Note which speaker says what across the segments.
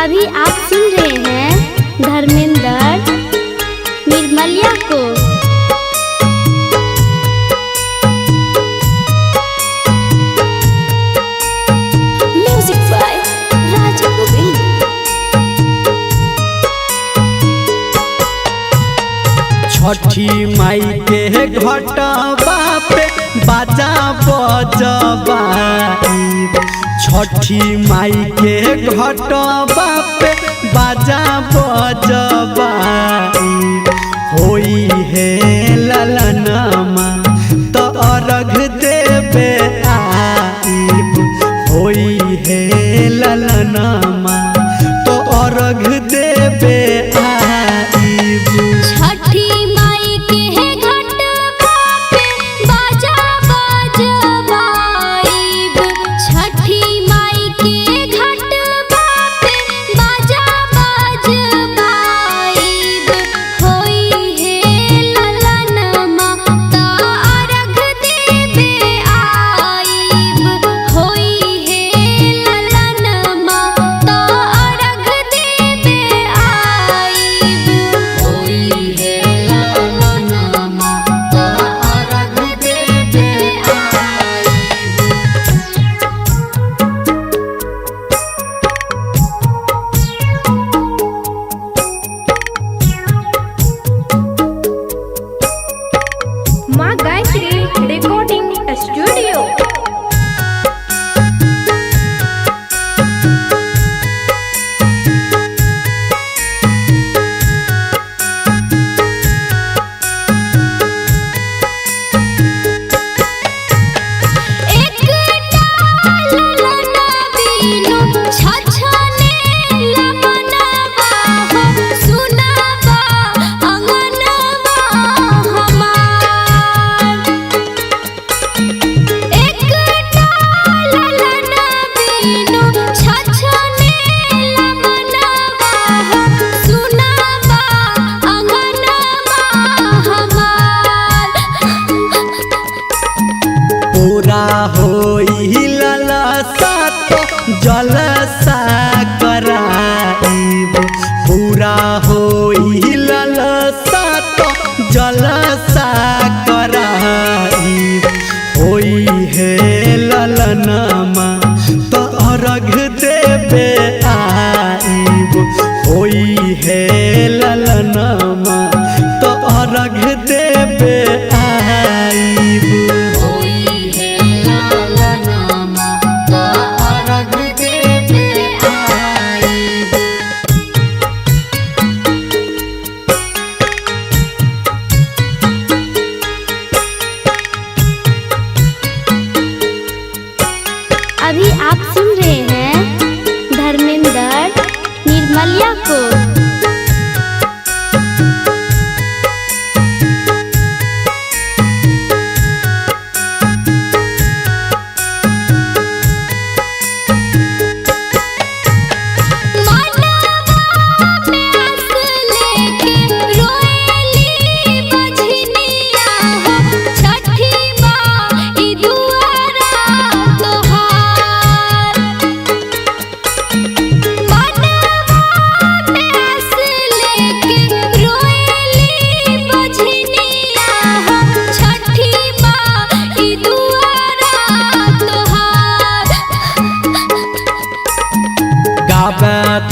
Speaker 1: अभी आप सुन रहे हैं धर्मेंद्र निर्मलिया को। म्यूजिक बाय राजा गोविंद।
Speaker 2: छठी माई के घटवा पे बाजा बजबाई। छठी माई के घटवा पे बाजा बजबाई। होई है ललनमा तो अर्घ देवे आईब। होई है ललनमा तो अर्घ देवे आईब।
Speaker 1: छठी माई के घटवा पे बाजा बजबाईब। छठी माई के घटवा पे बाजा बजबाईब। होई है ललनमा तो अर्घ देवे आईब। होई है ललनमा तो अर्घ देवे आईब। होई है ललनमा तो अर्घ देवे आईब। माँ गायत्री रिकॉर्डिंग स्टूडियो।
Speaker 2: पूरा होई ललसा तो जलसा कराईब। पूरा होई ललसा तो जलसा कराईब। होई है ललनमा तो अर्घ देवे आईब। होई है ललनमा तो अर्घ देवे आईब।
Speaker 1: अभी आप सुन रहे हैं धर्मेंद्र निर्मलिया को।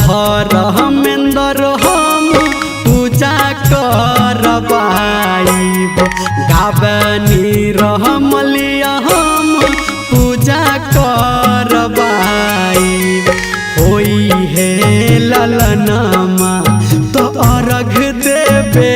Speaker 2: धर्मेंद्र हम पूजा करबाईब। गावनी रहमलिया हम पूजा करबाईब। होई है ललनमा तो अर्घ देवे